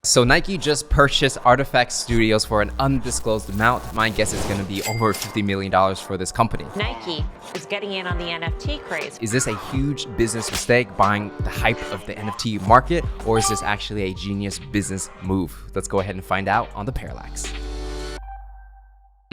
So Nike just purchased Artifact Studios for an undisclosed amount. My guess is going to be over $50 million for this company. Nike is getting in on the NFT craze. Is this a huge business mistake, buying the hype of the NFT market, or is this actually a genius business move? Let's go ahead and find out on the Parallax.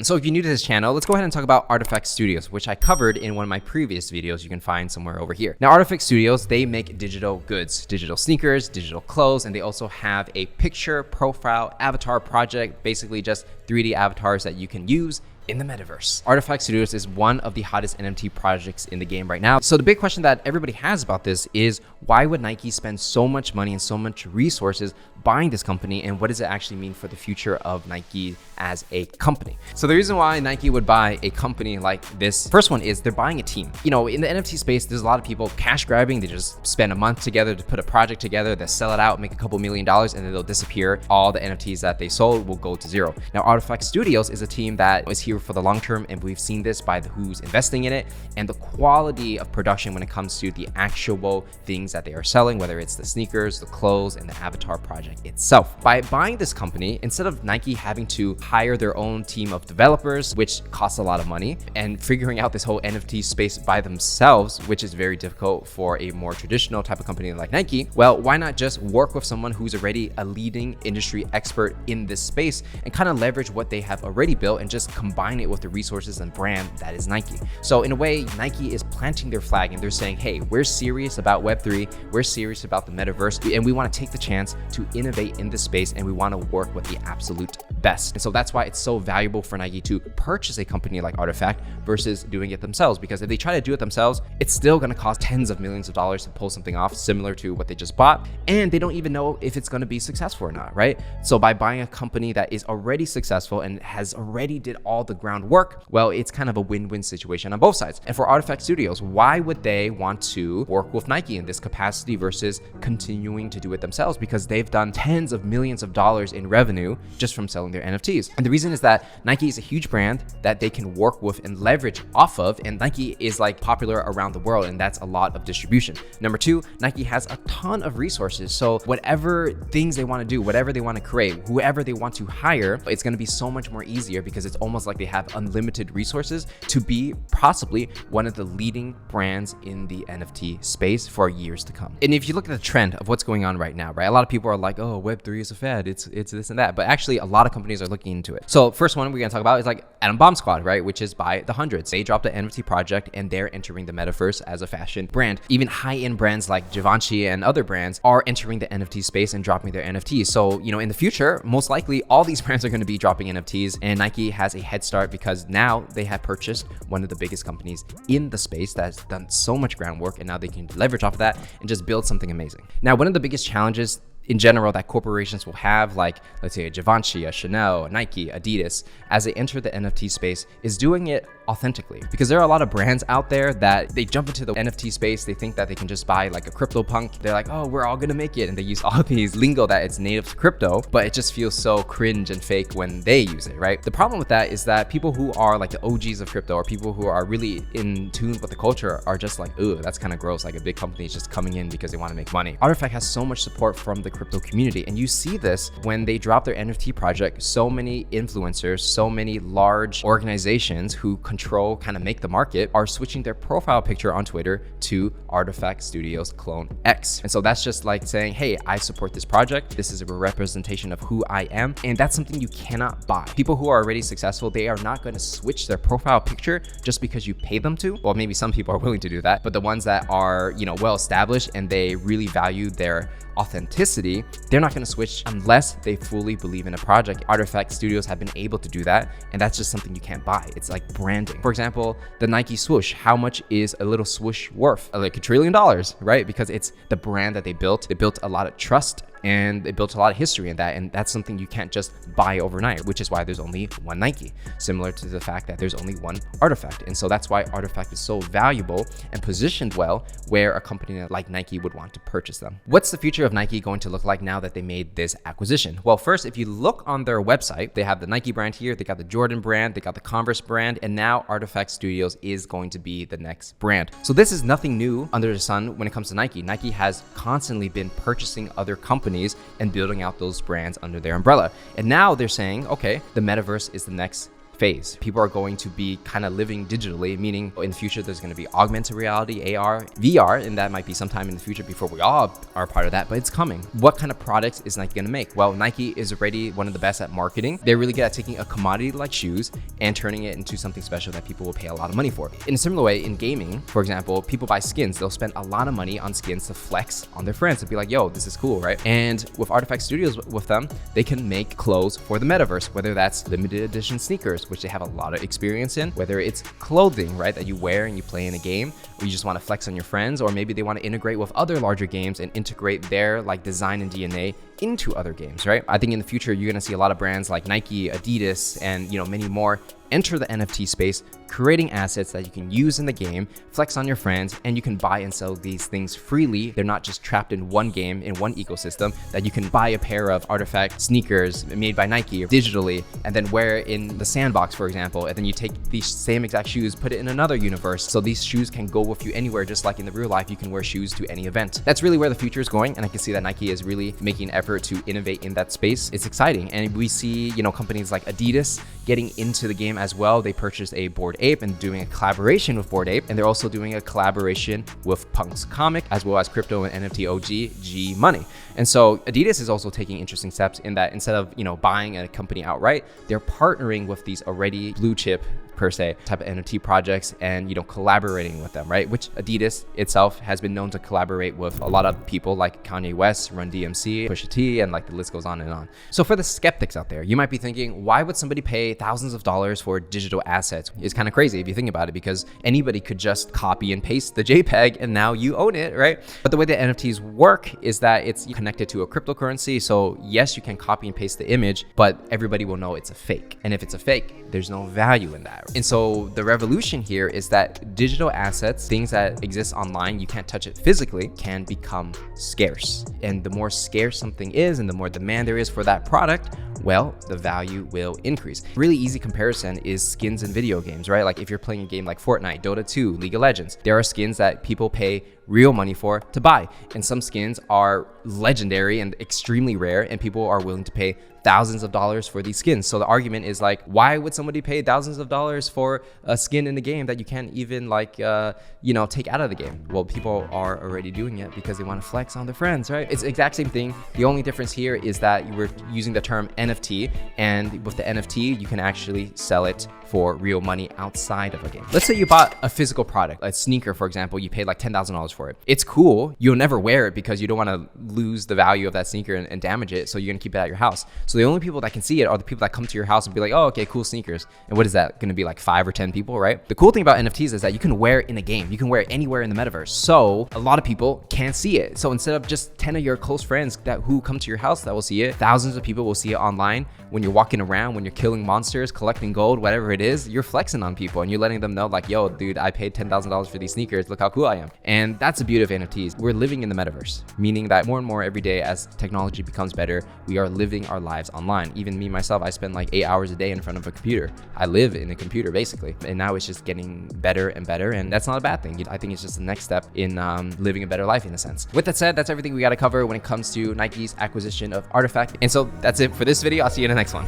So if you're new to this channel, let's go ahead and talk about Artifact Studios, which I covered in one of my previous videos you can find somewhere over here. Now, Artifact Studios, they make digital goods, digital sneakers, digital clothes, and they also have a picture profile avatar project, basically just 3D avatars that you can use in the metaverse. Artifact Studios is one of the hottest NFT projects in the game right now. So the big question that everybody has about this is, why would Nike spend so much money and so much resources buying this company, and what does it actually mean for the future of Nike as a company? So the reason why Nike would buy a company like this, first one is they're buying a team. You know, in the NFT space, there's a lot of people cash grabbing. They just spend a month together to put a project together, they sell it out, make a couple $1 million, and then they'll disappear. All the NFTs that they sold will go to zero. Now, Artifact Studios is a team that is here for the long term, and we've seen this by who's investing in it and the quality of production when it comes to the actual things that they are selling, whether it's the sneakers, the clothes, and the avatar project itself. By buying this company, instead of Nike having to hire their own team of developers, which costs a lot of money, and figuring out this whole NFT space by themselves, which is very difficult for a more traditional type of company like Nike, well, why not just work with someone who's already a leading industry expert in this space and kind of leverage what they have already built and just combine it with the resources and brand that is Nike. So in a way, Nike is planting their flag and they're saying, hey, we're serious about Web3, we're serious about the metaverse, and we want to take the chance to innovate in this space, and we want to work with the absolute best. And so that's why it's so valuable for Nike to purchase a company like Artifact versus doing it themselves, because if they try to do it themselves, it's still going to cost tens of millions of dollars to pull something off similar to what they just bought, and they don't even know if it's going to be successful or not, right? So by buying a company that is already successful and has already did all the groundwork, well, it's kind of a win-win situation on both sides. And for Artifact Studios, why would they want to work with Nike in this capacity versus continuing to do it themselves? Because they've done tens of millions of dollars in revenue just from selling their NFTs. And the reason is that Nike is a huge brand that they can work with and leverage off of, and Nike is like popular around the world, and that's a lot of distribution. Number two, Nike has a ton of resources. So whatever things they want to do, whatever they want to create, whoever they want to hire, it's going to be so much more easier because it's almost like they have unlimited resources to be possibly one of the leading brands in the NFT space for years to come. And if you look at the trend of what's going on right now, right, a lot of people are like, oh, Web3 is a fad, it's this and that, but actually a lot of companies are looking into it. So first one we're going to talk about is like Atom Bomb Squad, right, which is by the hundreds. They dropped an NFT project and they're entering the metaverse as a fashion brand. Even high-end brands like Givenchy and other brands are entering the NFT space and dropping their NFTs. So, you know, in the future, most likely all these brands are going to be dropping NFTs, and Nike has a head start because now they have purchased one of the biggest companies in the space that's done so much groundwork, and now they can leverage off of that and just build something amazing. Now, one of the biggest challenges in general that corporations will have, like let's say a Givenchy, a Chanel, a Nike, Adidas, as they enter the NFT space, is doing it authentically. Because there are a lot of brands out there that they jump into the NFT space, they think that they can just buy like a crypto punk, they're like, oh, we're all gonna make it, and they use all of these lingo that it's native to crypto, but it just feels so cringe and fake when they use it, right? The problem with that is that people who are like the OGs of crypto, or people who are really in tune with the culture, are just like, ooh, that's kind of gross, like a big company is just coming in because they want to make money. Artifact has so much support from the crypto community, and you see this when they drop their NFT project. So many influencers, so many large organizations who control, kind of make the market, are switching their profile picture on Twitter to Artifact Studios Clone X. And so that's just like saying, hey, I support this project, this is a representation of who I am, and that's something you cannot buy. People who are already successful, they are not going to switch their profile picture just because you pay them to. Well, maybe some people are willing to do that, but the ones that are, you know, well established and they really value their authenticity, they're not going to switch unless they fully believe in a project. Artifact Studios have been able to do that, and that's just something you can't buy. It's like branding. For example, the Nike swoosh, how much is a little swoosh worth? Like $1 trillion, right? Because it's the brand that they built. They built a lot of trust, and they built a lot of history in that, and that's something you can't just buy overnight, which is why there's only one Nike, similar to the fact that there's only one Artifact. And so that's why Artifact is so valuable and positioned well where a company like Nike would want to purchase them. What's the future of Nike going to look like now that they made this acquisition? Well, first, if you look on their website, they have the Nike brand here, they got the Jordan brand, they got the Converse brand, and now Artifact Studios is going to be the next brand. So this is nothing new under the sun when it comes to Nike. Nike has constantly been purchasing other companies companies and building out those brands under their umbrella. And now they're saying, okay, the metaverse is the next phase. People are going to be kind of living digitally, meaning in the future there's going to be augmented reality, AR, VR, and that might be sometime in the future before we all are part of that, but it's coming. What kind of products is Nike going to make? Well, Nike is already one of the best at marketing. They're really good at taking a commodity like shoes and turning it into something special that people will pay a lot of money for. In a similar way, in gaming, for example, people buy skins. They'll spend a lot of money on skins to flex on their friends and be like, yo, this is cool, right? And with Artifact Studios with them, they can make clothes for the metaverse, whether that's limited edition sneakers, which they have a lot of experience in, whether it's clothing, right, that you wear and you play in a game, or you just want to flex on your friends, or maybe they want to integrate with other larger games and integrate their like design and DNA into other games, right? I think in the future, you're going to see a lot of brands like Nike, Adidas, and many more enter the NFT space, creating assets that you can use in the game, flex on your friends, and you can buy and sell these things freely. They're not just trapped in one game, in one ecosystem, that you can buy a pair of Artifact sneakers made by Nike digitally, and then wear it in the sandbox, for example, and then you take these same exact shoes, put it in another universe. So these shoes can go with you anywhere, just like in the real life, you can wear shoes to any event. That's really where the future is going, and I can see that Nike is really making an effort to innovate in that space. It's exciting, and we see, companies like Adidas getting into the game as well. They purchased a Bored Ape and doing a collaboration with Bored Ape, and they're also doing a collaboration with Punk's comic, as well as crypto and NFT OG G Money. And so Adidas is also taking interesting steps in that instead of buying a company outright, they're partnering with these already blue chip per se type of NFT projects and collaborating with them, right? Which Adidas itself has been known to collaborate with a lot of people like Kanye West, Run DMC, Pusha T, and like the list goes on and on. So for the skeptics out there, you might be thinking, why would somebody pay thousands of dollars for digital assets? It's kind of crazy if you think about it, because anybody could just copy and paste the JPEG and now you own it, right? But the way that NFTs work is that it's connected to a cryptocurrency. So yes, you can copy and paste the image, but everybody will know it's a fake. And if it's a fake, there's no value in that. And so the revolution here is that digital assets, things that exist online, you can't touch it physically, can become scarce. And the more scarce something is and the more demand there is for that product, well, the value will increase. Really easy comparison is skins in video games, right? Like if you're playing a game like Fortnite, Dota 2, League of Legends, there are skins that people pay real money for to buy. And some skins are legendary and extremely rare, and people are willing to pay thousands of dollars for these skins. So the argument is like, why would somebody pay thousands of dollars for a skin in a game that you can't even take out of the game? Well, people are already doing it because they want to flex on their friends, right? It's the exact same thing. The only difference here is that we're using the term NFT, and with the NFT, you can actually sell it for real money outside of a game. Let's say you bought a physical product, a sneaker, for example, you paid like $10,000 for it. It's cool. You'll never wear it because you don't want to lose the value of that sneaker and damage it. So you're going to keep it at your house. So the only people that can see it are the people that come to your house and be like, oh, okay, cool sneakers. And what is that going to be, like 5 or 10 people, right? The cool thing about NFTs is that you can wear it in a game. You can wear it anywhere in the metaverse. So a lot of people can't see it. So instead of just 10 of your close friends who come to your house that will see it, thousands of people will see it online. When you're walking around, when you're killing monsters, collecting gold, whatever it is, you're flexing on people and you're letting them know like, yo, dude, I paid $10,000 for these sneakers. Look how cool I am. And that's the beauty of NFTs. We're living in the metaverse, meaning that more and more every day as technology becomes better, we are living our lives online. Even me, myself, I spend like 8 hours a day in front of a computer. I live in a computer basically. And now it's just getting better and better. And that's not a bad thing. I think it's just the next step in living a better life in a sense. With that said, that's everything we got to cover when it comes to Nike's acquisition of Artifact. And so that's it for this video. I'll see you in the next one.